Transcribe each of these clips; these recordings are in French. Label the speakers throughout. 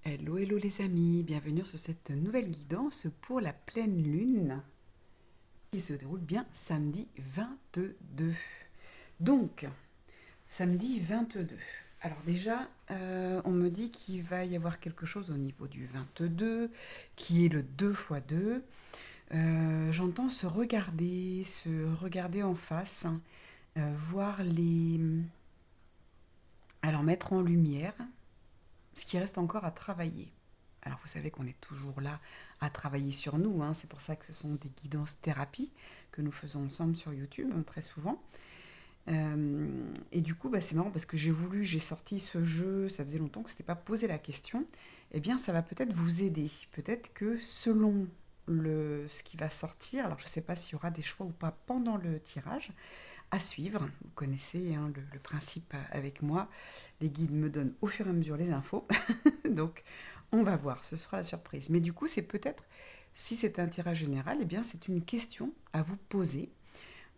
Speaker 1: Hello, hello les amis, bienvenue sur cette nouvelle guidance pour la pleine lune qui se déroule bien samedi 22. Donc, samedi 22. Alors déjà, on me dit qu'il va y avoir quelque chose au niveau du 22, qui est le 2 fois 2. J'entends se regarder en face, hein, voir les... Alors mettre en lumière ce qui reste encore à travailler. Alors vous savez qu'on est toujours là à travailler sur nous, hein, c'est pour ça que ce sont des guidances thérapies que nous faisons ensemble sur YouTube, hein, très souvent. Et du coup, c'est marrant parce que j'ai sorti ce jeu, ça faisait longtemps que je ne s'était pas posé la question. Eh bien, ça va peut-être vous aider. Peut-être que selon ce qui va sortir, alors je ne sais pas s'il y aura des choix ou pas pendant le tirage, à suivre. Vous connaissez, hein, le principe avec moi. Les guides me donnent au fur et à mesure les infos. Donc, on va voir, ce sera la surprise. Mais du coup, c'est peut-être, si c'est un tirage général, eh bien, c'est une question à vous poser.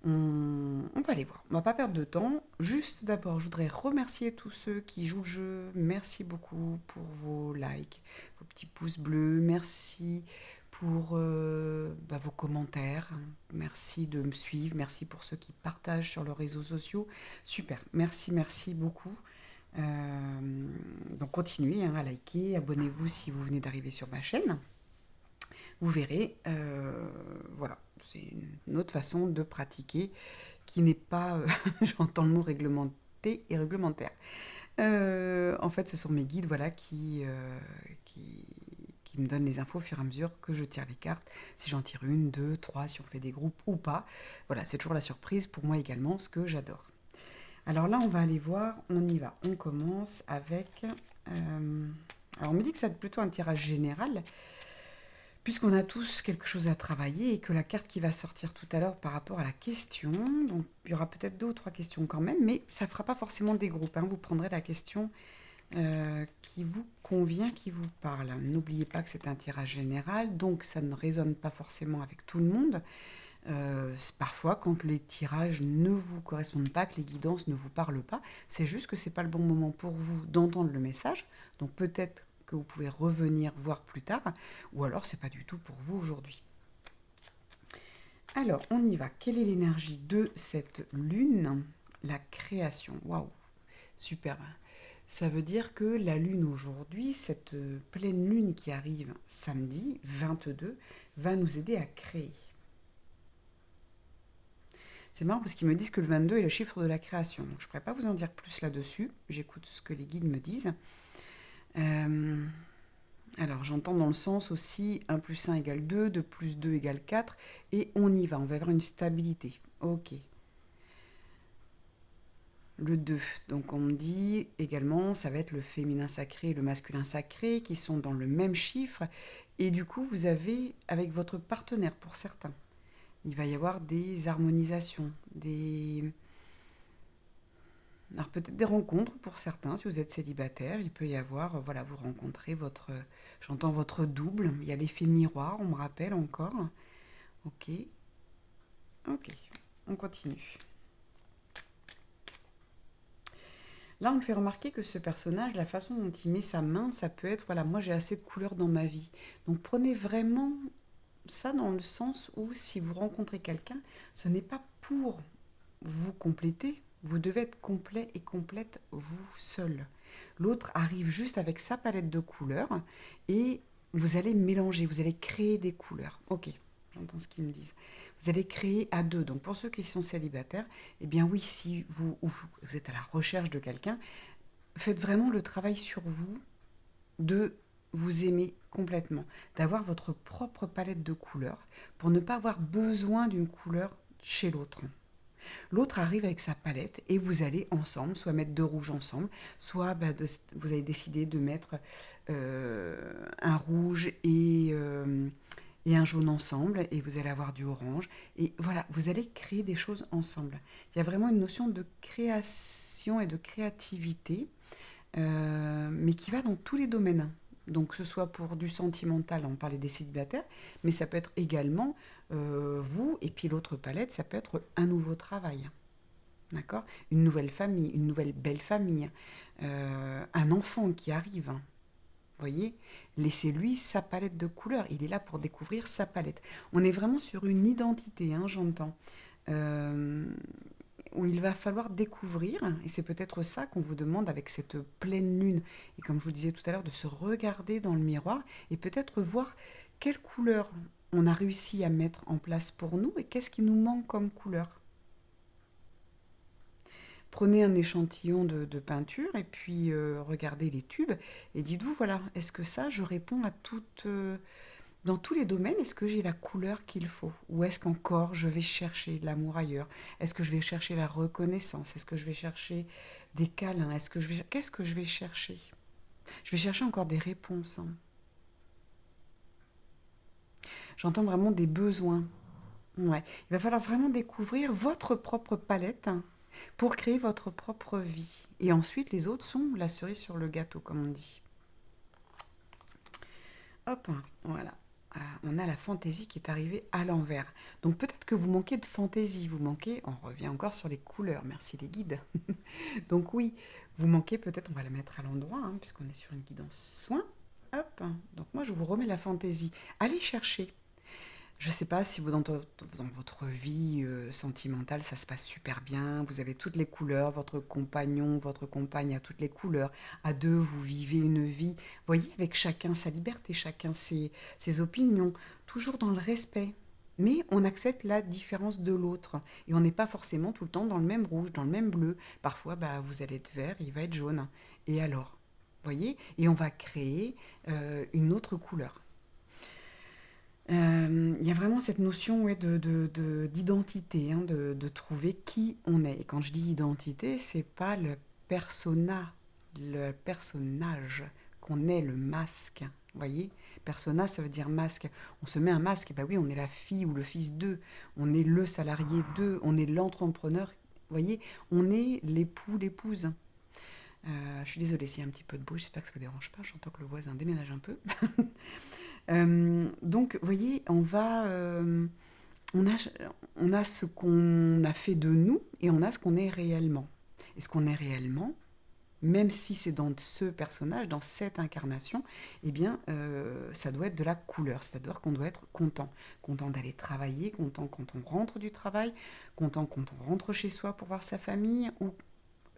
Speaker 1: On va aller voir. On va pas perdre de temps. Juste d'abord, je voudrais remercier tous ceux qui jouent le jeu. Merci beaucoup pour vos likes, vos petits pouces bleus. Merci pour vos commentaires. Merci de me suivre. Merci pour ceux qui partagent sur leurs réseaux sociaux. Super. Merci, merci beaucoup. Donc continuez, hein, à liker, abonnez-vous si vous venez d'arriver sur ma chaîne. Vous verrez, voilà, c'est une autre façon de pratiquer qui n'est pas, j'entends le mot réglementé et réglementaire. En fait, ce sont mes guides, voilà, qui me donnent les infos au fur et à mesure que je tire les cartes. Si j'en tire une, deux, trois, si on fait des groupes ou pas. Voilà, c'est toujours la surprise pour moi également, ce que j'adore. Alors là, on va aller voir, on y va. On commence avec... alors on me dit que c'est plutôt un tirage général, puisqu'on a tous quelque chose à travailler et que la carte qui va sortir tout à l'heure par rapport à la question, donc il y aura peut-être deux ou trois questions quand même, mais ça ne fera pas forcément des groupes, hein. Vous prendrez la question qui vous convient, qui vous parle. N'oubliez pas que c'est un tirage général, donc ça ne résonne pas forcément avec tout le monde. C'est parfois quand les tirages ne vous correspondent pas, que les guidances ne vous parlent pas, c'est juste que c'est pas le bon moment pour vous d'entendre le message. Donc peut-être que vous pouvez revenir voir plus tard, ou alors c'est pas du tout pour vous aujourd'hui. Alors on y va. Quelle est l'énergie de cette lune? La création. Waouh, super. Ça veut dire que la lune aujourd'hui, cette pleine lune qui arrive samedi 22, va nous aider à créer. C'est marrant parce qu'ils me disent que le 22 est le chiffre de la création. Donc je ne pourrais pas vous en dire plus là-dessus. J'écoute ce que les guides me disent. Euh, alors j'entends dans le sens aussi 1 plus 1 égale 2, 2 plus 2 égale 4. Et on y va, on va avoir une stabilité. Ok. Le 2. Donc on me dit également, ça va être le féminin sacré et le masculin sacré qui sont dans le même chiffre. Et du coup, vous avez avec votre partenaire pour certains. Il va y avoir des harmonisations, alors peut-être des rencontres pour certains, si vous êtes célibataire, il peut y avoir, voilà, vous rencontrez j'entends votre double, il y a l'effet miroir, on me rappelle encore. Ok, ok, on continue. Là, on me fait remarquer que ce personnage, la façon dont il met sa main, ça peut être, voilà, moi j'ai assez de couleurs dans ma vie. Donc prenez vraiment ça dans le sens où si vous rencontrez quelqu'un, ce n'est pas pour vous compléter, vous devez être complet et complète vous seul. L'autre arrive juste avec sa palette de couleurs et vous allez mélanger, vous allez créer des couleurs. Ok, j'entends ce qu'ils me disent. Vous allez créer à deux. Donc pour ceux qui sont célibataires, eh bien oui, si vous êtes à la recherche de quelqu'un, faites vraiment le travail sur vous de vous aimer complètement, d'avoir votre propre palette de couleurs pour ne pas avoir besoin d'une couleur chez l'autre. L'autre arrive avec sa palette et vous allez ensemble, soit mettre deux rouges ensemble, soit vous allez décider de mettre un rouge et un jaune ensemble et vous allez avoir du orange. Et voilà, vous allez créer des choses ensemble. Il y a vraiment une notion de création et de créativité, mais qui va dans tous les domaines. Donc, que ce soit pour du sentimental, on parlait des célibataires, mais ça peut être également vous, et puis l'autre palette, ça peut être un nouveau travail. D'accord? Une nouvelle famille, une nouvelle belle famille, un enfant qui arrive. Voyez, laissez-lui sa palette de couleurs. Il est là pour découvrir sa palette. On est vraiment sur une identité, hein, j'entends. Euh, où il va falloir découvrir, et c'est peut-être ça qu'on vous demande avec cette pleine lune, et comme je vous disais tout à l'heure, de se regarder dans le miroir et peut-être voir quelle couleur on a réussi à mettre en place pour nous et qu'est-ce qui nous manque comme couleur. Prenez un échantillon de peinture et puis regardez les tubes et dites-vous, voilà, est-ce que ça, je réponds à toutes... dans tous les domaines, est-ce que j'ai la couleur qu'il faut? Ou est-ce qu'encore je vais chercher de l'amour ailleurs? Est-ce que je vais chercher la reconnaissance? Est-ce que je vais chercher des câlins? Qu'est-ce que je vais chercher? Je vais chercher encore des réponses, hein. J'entends vraiment des besoins. Ouais. Il va falloir vraiment découvrir votre propre palette, hein, pour créer votre propre vie. Et ensuite, les autres sont la cerise sur le gâteau, comme on dit. Hop, voilà. On a la fantaisie qui est arrivée à l'envers. Donc peut-être que vous manquez de fantaisie, vous manquez, on revient encore sur les couleurs, merci les guides. Donc oui, vous manquez peut-être, on va la mettre à l'endroit, hein, puisqu'on est sur une guidance soin. Hop, donc moi je vous remets la fantaisie. Allez chercher. Je ne sais pas si vous, dans votre vie sentimentale, ça se passe super bien, vous avez toutes les couleurs, votre compagnon, votre compagne a toutes les couleurs. À deux, vous vivez une vie, voyez, avec chacun sa liberté, chacun ses opinions, toujours dans le respect. Mais on accepte la différence de l'autre. Et on n'est pas forcément tout le temps dans le même rouge, dans le même bleu. Parfois, bah, vous allez être vert, il va être jaune. Et alors, voyez? Et on va créer une autre couleur. Il y a vraiment cette notion, ouais, d'identité, hein, de trouver qui on est. Et quand je dis identité, c'est pas le personnage qu'on est, le masque. Vous voyez? Persona, ça veut dire masque. On se met un masque, et bah oui, on est la fille ou le fils d'eux, on est le salarié d'eux, on est l'entrepreneur. Vous voyez? On est l'époux, l'épouse. Je suis désolée s'il y a un petit peu de bruit, j'espère que ça ne vous dérange pas, j'entends que le voisin déménage un peu. Donc, vous voyez, on a, on a ce qu'on a fait de nous et on a ce qu'on est réellement. Et ce qu'on est réellement, même si c'est dans ce personnage, dans cette incarnation, eh bien, ça doit être de la couleur. C'est-à-dire qu'on doit être content. Content d'aller travailler, content quand on rentre du travail, content quand on rentre chez soi pour voir sa famille, ou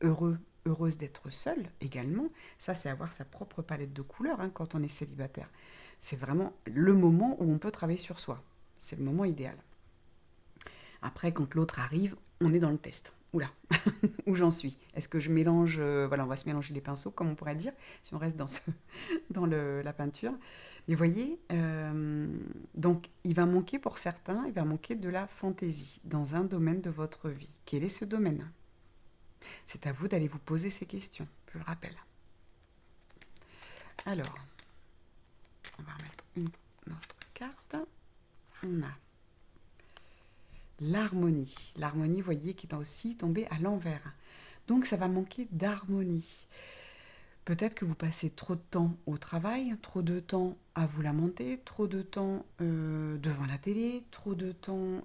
Speaker 1: heureux, heureuse d'être seule également. Ça, c'est avoir sa propre palette de couleurs, hein, quand on est célibataire. C'est vraiment le moment où on peut travailler sur soi. C'est le moment idéal. Après, quand l'autre arrive, on est dans le test. Oula, où j'en suis? Est-ce que je mélange, voilà, on va se mélanger les pinceaux, comme on pourrait dire, si on reste dans la peinture. Mais voyez, donc il va manquer pour certains, il va manquer de la fantaisie dans un domaine de votre vie. Quel est ce domaine? C'est à vous d'aller vous poser ces questions, je le rappelle. Alors, on va remettre une autre carte. On a l'harmonie. L'harmonie, vous voyez, qui est aussi tombée à l'envers. Donc, ça va manquer d'harmonie. Peut-être que vous passez trop de temps au travail, trop de temps à vous lamenter, trop de temps devant la télé, trop de temps...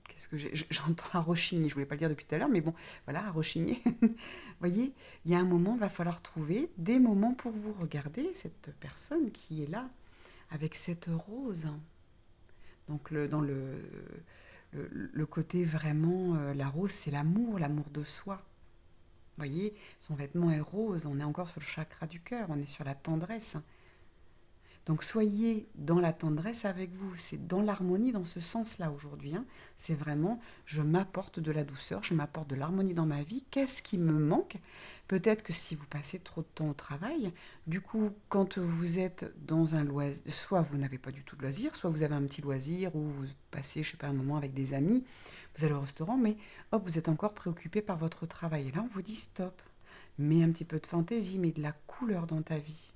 Speaker 1: qu'est-ce que j'entends à rechigner, je voulais pas le dire depuis tout à l'heure, mais bon, voilà, à rechigner. Vous voyez, il y a un moment, il va falloir trouver des moments pour vous. Regardez cette personne qui est là, avec cette rose. Donc, dans le côté vraiment, la rose, c'est l'amour, l'amour de soi. Vous voyez, son vêtement est rose, on est encore sur le chakra du cœur, on est sur la tendresse. Donc soyez dans la tendresse avec vous, c'est dans l'harmonie dans ce sens-là aujourd'hui, hein. C'est vraiment, je m'apporte de la douceur, je m'apporte de l'harmonie dans ma vie, qu'est-ce qui me manque? Peut-être que si vous passez trop de temps au travail, du coup, quand vous êtes dans un loisir, soit vous n'avez pas du tout de loisir, soit vous avez un petit loisir, ou vous passez, je sais pas, un moment avec des amis, vous allez au restaurant, mais hop, vous êtes encore préoccupé par votre travail. Et là, on vous dit stop, mets un petit peu de fantaisie, mets de la couleur dans ta vie,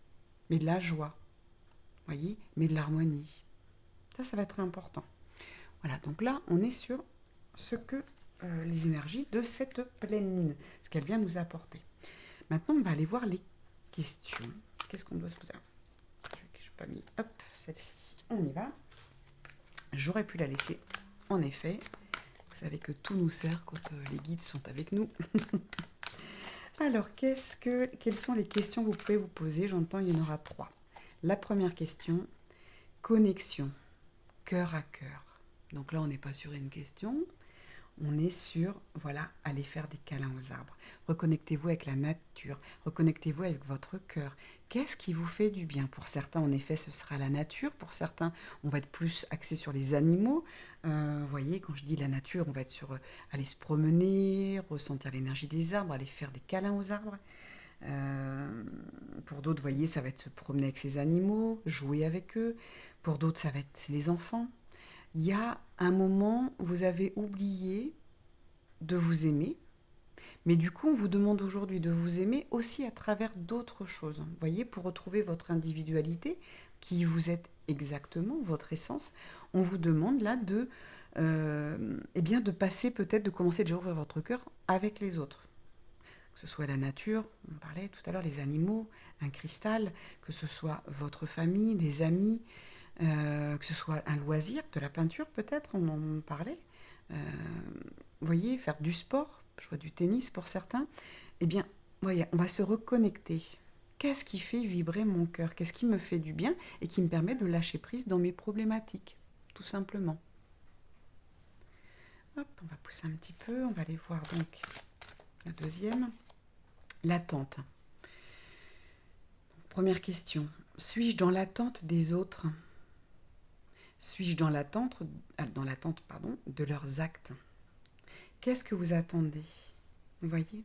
Speaker 1: mets de la joie. Voyez, mais de l'harmonie. Ça va être important. Voilà, donc là, on est sur ce que les énergies de cette pleine lune, ce qu'elle vient nous apporter. Maintenant, on va aller voir les questions. Qu'est-ce qu'on doit se poser? Je n'ai pas mis, hop, celle-ci. On y va. J'aurais pu la laisser, en effet. Vous savez que tout nous sert quand les guides sont avec nous. Alors, quelles sont les questions que vous pouvez vous poser? J'entends, il y en aura 3. La première question, connexion, cœur à cœur. Donc là, on n'est pas sur une question, on est sur, voilà, aller faire des câlins aux arbres. Reconnectez-vous avec la nature, reconnectez-vous avec votre cœur. Qu'est-ce qui vous fait du bien? Pour certains, en effet, ce sera la nature. Pour certains, on va être plus axé sur les animaux. Vous voyez, quand je dis la nature, on va être sur aller se promener, ressentir l'énergie des arbres, aller faire des câlins aux arbres. Pour d'autres, vous voyez, ça va être se promener avec ses animaux, jouer avec eux. Pour d'autres, ça va être c'est les enfants. Il y a un moment où vous avez oublié de vous aimer, mais du coup, on vous demande aujourd'hui de vous aimer aussi à travers d'autres choses. Vous voyez, pour retrouver votre individualité, qui vous êtes exactement, votre essence, on vous demande là eh bien, de passer peut-être, de commencer déjà à ouvrir votre cœur avec les autres. Que ce soit la nature, on parlait tout à l'heure, les animaux, un cristal, que ce soit votre famille, des amis, que ce soit un loisir, de la peinture peut-être, on en parlait. Vous voyez, faire du sport, je vois du tennis pour certains. Eh bien, voyez, on va se reconnecter. Qu'est-ce qui fait vibrer mon cœur? Qu'est-ce qui me fait du bien et qui me permet de lâcher prise dans mes problématiques? Tout simplement. Hop, on va pousser un petit peu, on va aller voir donc la deuxième. L'attente. Première question. Suis-je dans l'attente des autres? Suis-je dans l'attente, de leurs actes? Qu'est-ce que vous attendez? Vous voyez?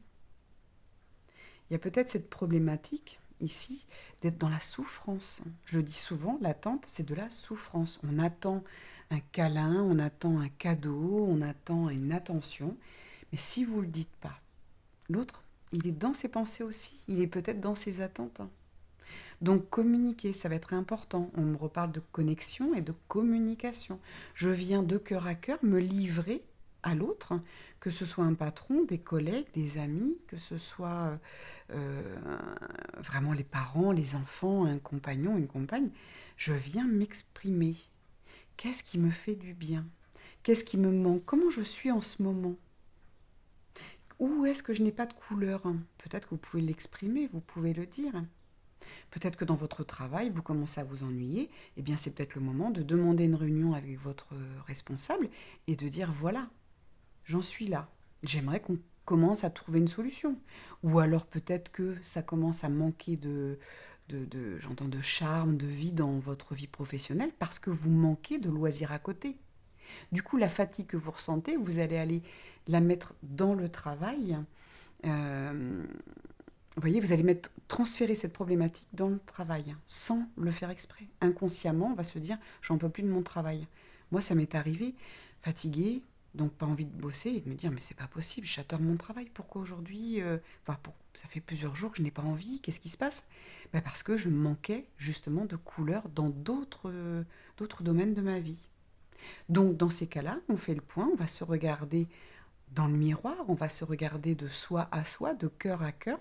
Speaker 1: Il y a peut-être cette problématique ici d'être dans la souffrance. Je le dis souvent, l'attente, c'est de la souffrance. On attend un câlin, on attend un cadeau, on attend une attention. Mais si vous ne le dites pas, l'autre, il est dans ses pensées aussi, il est peut-être dans ses attentes. Donc communiquer, ça va être important. On me reparle de connexion et de communication. Je viens de cœur à cœur me livrer à l'autre, que ce soit un patron, des collègues, des amis, que ce soit vraiment les parents, les enfants, un compagnon, une compagne. Je viens m'exprimer. Qu'est-ce qui me fait du bien? Qu'est-ce qui me manque? Comment je suis en ce moment? Où est-ce que je n'ai pas de couleur? Peut-être que vous pouvez l'exprimer, vous pouvez le dire. Peut-être que dans votre travail, vous commencez à vous ennuyer, eh bien c'est peut-être le moment de demander une réunion avec votre responsable et de dire voilà, j'en suis là. J'aimerais qu'on commence à trouver une solution. Ou alors peut-être que ça commence à manquer j'entends de charme, de vie dans votre vie professionnelle parce que vous manquez de loisirs à côté. Du coup, la fatigue que vous ressentez, vous allez aller la mettre dans le travail. Euh, Vous voyez, vous allez transférer cette problématique dans le travail, sans le faire exprès. Inconsciemment, on va se dire, j'en peux plus de mon travail. Moi, ça m'est arrivé, fatiguée, donc pas envie de bosser, et de me dire, mais c'est pas possible, j'adore mon travail, pourquoi aujourd'hui, ça fait plusieurs jours que je n'ai pas envie, qu'est-ce qui se passe? Parce que je manquais justement de couleurs dans d'autres domaines de ma vie. Donc dans ces cas-là, on fait le point, on va se regarder dans le miroir, on va se regarder de soi à soi, de cœur à cœur,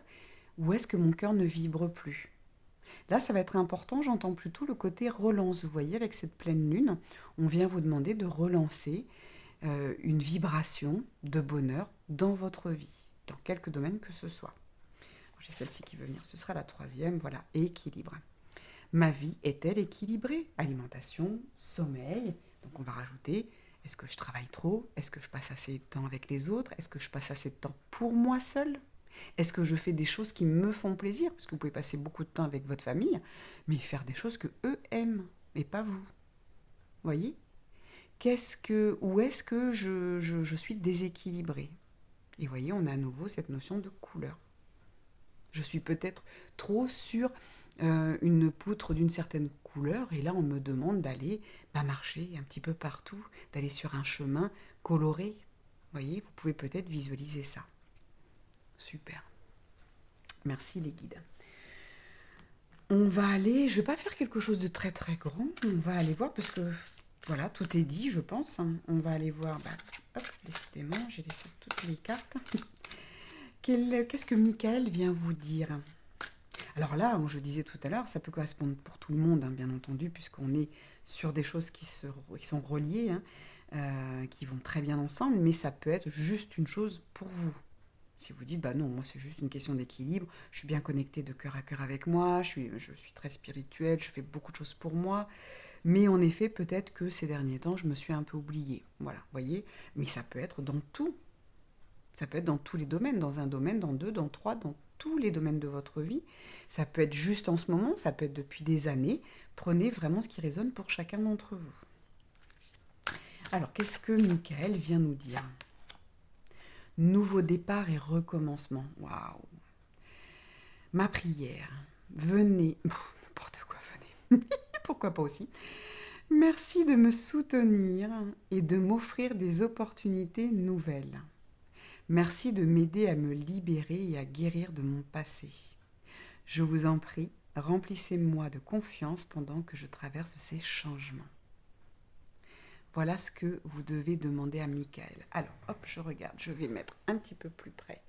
Speaker 1: où est-ce que mon cœur ne vibre plus? Là, ça va être important, j'entends plutôt le côté relance. Vous voyez, avec cette pleine lune, on vient vous demander de relancer une vibration de bonheur dans votre vie, dans quelque domaine que ce soit. J'ai celle-ci qui veut venir, ce sera la troisième, voilà, équilibre. Ma vie est-elle équilibrée? Alimentation, sommeil, donc on va rajouter, est-ce que je travaille trop? Est-ce que je passe assez de temps avec les autres? Est-ce que je passe assez de temps pour moi seule? Est-ce que je fais des choses qui me font plaisir? Parce que vous pouvez passer beaucoup de temps avec votre famille, mais faire des choses que eux aiment, et pas vous. Voyez? Où est-ce que je suis déséquilibrée? Et voyez, on a à nouveau cette notion de couleur. Je suis peut-être trop sur une poutre d'une certaine couleur, et là on me demande d'aller marcher un petit peu partout, d'aller sur un chemin coloré. Voyez, vous pouvez peut-être visualiser ça. Super. Merci les guides. On va aller, je ne vais pas faire quelque chose de très très grand, on va aller voir parce que voilà, tout est dit, je pense. On va aller voir, hop, décidément, j'ai laissé toutes les cartes. Qu'est-ce que Michael vient vous dire? Alors là, je disais tout à l'heure, ça peut correspondre pour tout le monde, bien entendu, puisqu'on est sur des choses qui sont reliées, qui vont très bien ensemble, mais ça peut être juste une chose pour vous. Si vous dites, bah non, moi c'est juste une question d'équilibre, je suis bien connectée de cœur à cœur avec moi, je suis très spirituelle, je fais beaucoup de choses pour moi, mais en effet, peut-être que ces derniers temps, je me suis un peu oubliée. Voilà, vous voyez, mais ça peut être dans tout. Ça peut être dans tous les domaines, dans un domaine, dans deux, dans trois, dans tous les domaines de votre vie. Ça peut être juste en ce moment, ça peut être depuis des années. Prenez vraiment ce qui résonne pour chacun d'entre vous. Alors, qu'est-ce que Michael vient nous dire? Nouveau départ et recommencement. Waouh! Ma prière. Venez. N'importe quoi, venez. Pourquoi pas aussi? Merci de me soutenir et de m'offrir des opportunités nouvelles. Merci de m'aider à me libérer et à guérir de mon passé. Je vous en prie, remplissez-moi de confiance pendant que je traverse ces changements. Voilà ce que vous devez demander à Michael. Alors, hop, je regarde, je vais mettre un petit peu plus près.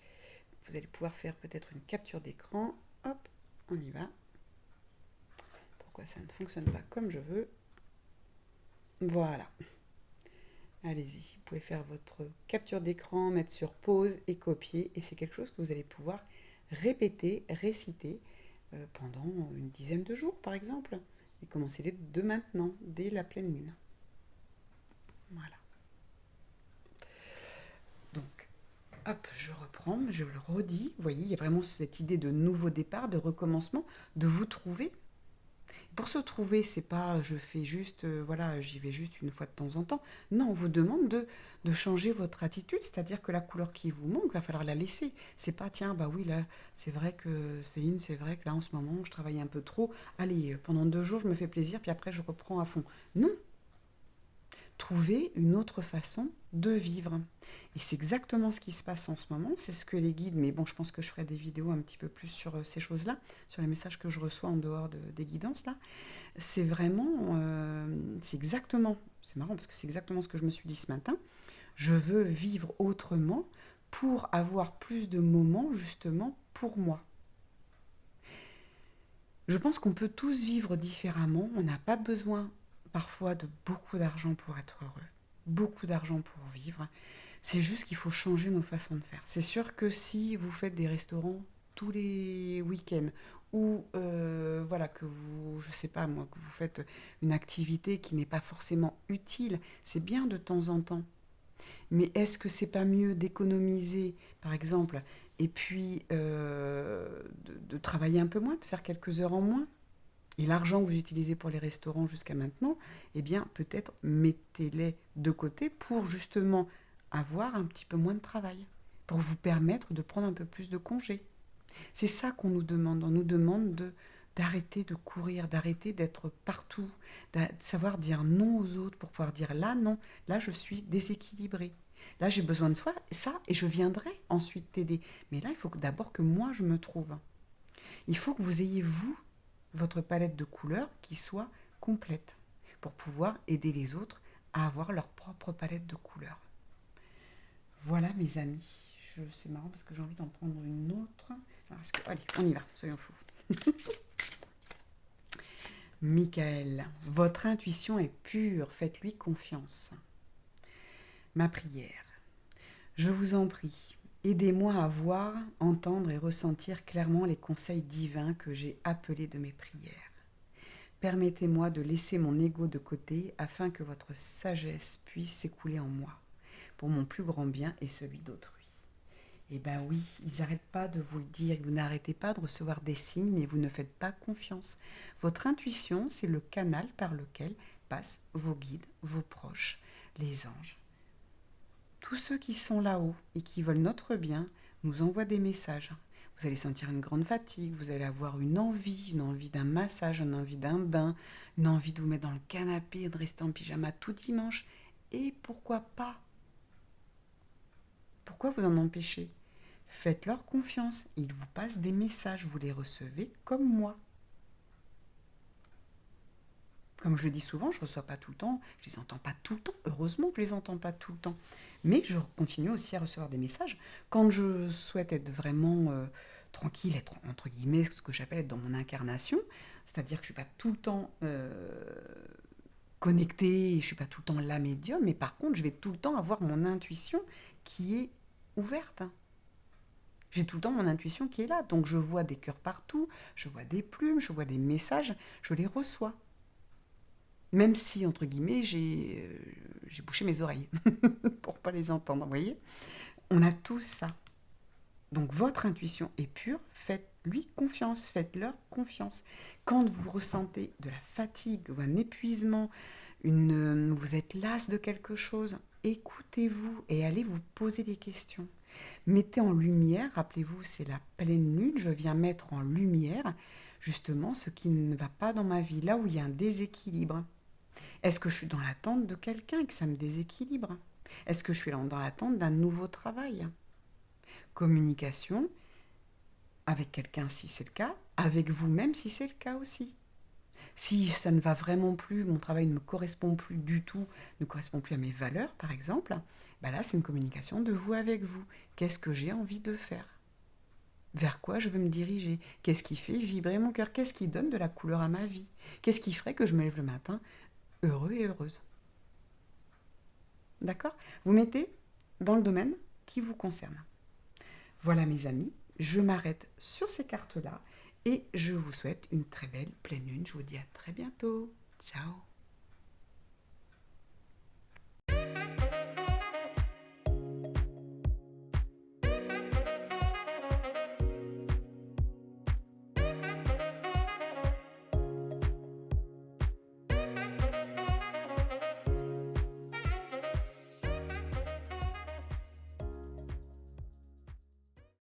Speaker 1: Vous allez pouvoir faire peut-être une capture d'écran. Hop, on y va. Pourquoi ça ne fonctionne pas comme je veux? Voilà. Allez-y, vous pouvez faire votre capture d'écran, mettre sur pause et copier. Et c'est quelque chose que vous allez pouvoir répéter, réciter pendant une dizaine de jours, par exemple. Et commencez-les de maintenant, dès la pleine lune. Voilà. Donc, hop, je reprends, je le redis. Vous voyez, il y a vraiment cette idée de nouveau départ, de recommencement, de vous trouver. Pour se trouver, c'est pas je fais juste, voilà, j'y vais juste une fois de temps en temps. Non, on vous demande de changer votre attitude, c'est-à-dire que la couleur qui vous manque, il va falloir la laisser. C'est pas, tiens, bah oui, là, c'est vrai que Céline, c'est vrai que là, en ce moment, je travaille un peu trop. Allez, pendant 2 jours, je me fais plaisir, puis après, je reprends à fond. Non, trouver une autre façon de vivre. Et c'est exactement ce qui se passe en ce moment, c'est ce que les guides, mais bon, je pense que je ferai des vidéos un petit peu plus sur ces choses-là, sur les messages que je reçois en dehors des guidances, là. C'est vraiment, c'est exactement, c'est marrant parce que c'est exactement ce que je me suis dit ce matin, je veux vivre autrement pour avoir plus de moments justement pour moi. Je pense qu'on peut tous vivre différemment, on n'a pas besoin parfois de beaucoup d'argent pour être heureux, beaucoup d'argent pour vivre. C'est juste qu'il faut changer nos façons de faire. C'est sûr que si vous faites des restaurants tous les week-ends ou voilà que vous, je sais pas moi, que vous faites une activité qui n'est pas forcément utile, c'est bien de temps en temps. Mais est-ce que c'est pas mieux d'économiser, par exemple, et puis de travailler un peu moins, de faire quelques heures en moins? Et l'argent que vous utilisez pour les restaurants jusqu'à maintenant, eh bien, peut-être mettez-les de côté pour justement avoir un petit peu moins de travail, pour vous permettre de prendre un peu plus de congés. C'est ça qu'on nous demande. On nous demande d'arrêter de courir, d'arrêter d'être partout, de savoir dire non aux autres pour pouvoir dire là, non, là, je suis déséquilibré. Là, j'ai besoin de soi, ça, et je viendrai ensuite t'aider. Mais là, il faut d'abord que moi, je me trouve. Il faut que vous ayez, vous, votre palette de couleurs qui soit complète pour pouvoir aider les autres à avoir leur propre palette de couleurs. Voilà mes amis. C'est marrant parce que j'ai envie d'en prendre une autre. Allez, on y va, soyons fous. Michael, votre intuition est pure, faites-lui confiance. Ma prière. Je vous en prie, aidez-moi à voir, entendre et ressentir clairement les conseils divins que j'ai appelés de mes prières. Permettez-moi de laisser mon ego de côté afin que votre sagesse puisse s'écouler en moi, pour mon plus grand bien et celui d'autrui. Eh bien oui, ils n'arrêtent pas de vous le dire, vous n'arrêtez pas de recevoir des signes, mais vous ne faites pas confiance. Votre intuition, c'est le canal par lequel passent vos guides, vos proches, les anges. Tous ceux qui sont là-haut et qui veulent notre bien nous envoient des messages. Vous allez sentir une grande fatigue, vous allez avoir une envie d'un massage, une envie d'un bain, une envie de vous mettre dans le canapé et de rester en pyjama tout dimanche. Et pourquoi pas? Pourquoi vous en empêchez? Faites-leur confiance, ils vous passent des messages, vous les recevez comme moi. Comme je le dis souvent, je ne reçois pas tout le temps, je ne les entends pas tout le temps, heureusement que je ne les entends pas tout le temps. Mais je continue aussi à recevoir des messages. Quand je souhaite être vraiment tranquille, être entre guillemets ce que j'appelle être dans mon incarnation, c'est-à-dire que je ne suis pas tout le temps connectée, je ne suis pas tout le temps la médium, mais par contre je vais tout le temps avoir mon intuition qui est ouverte. J'ai tout le temps mon intuition qui est là. Donc je vois des cœurs partout, je vois des plumes, je vois des messages, je les reçois. Même si, entre guillemets, j'ai bouché mes oreilles pour pas les entendre, vous voyez. On a tout ça. Donc votre intuition est pure, faites-lui confiance, faites-leur confiance. Quand vous ressentez de la fatigue ou un épuisement, vous êtes las de quelque chose, écoutez-vous et allez vous poser des questions. Mettez en lumière, rappelez-vous, c'est la pleine lune, je viens mettre en lumière justement ce qui ne va pas dans ma vie, là où il y a un déséquilibre. Est-ce que je suis dans l'attente de quelqu'un et que ça me déséquilibre? Est-ce que je suis dans l'attente d'un nouveau travail? Communication avec quelqu'un si c'est le cas, avec vous-même si c'est le cas aussi. Si ça ne va vraiment plus, mon travail ne me correspond plus du tout, ne correspond plus à mes valeurs par exemple, bah là c'est une communication de vous avec vous. Qu'est-ce que j'ai envie de faire? Vers quoi je veux me diriger? Qu'est-ce qui fait vibrer mon cœur? Qu'est-ce qui donne de la couleur à ma vie? Qu'est-ce qui ferait que je me lève le matin heureux et heureuse? D'accord? Vous mettez dans le domaine qui vous concerne. Voilà mes amis, je m'arrête sur ces cartes-là et je vous souhaite une très belle pleine lune. Je vous dis à très bientôt. Ciao!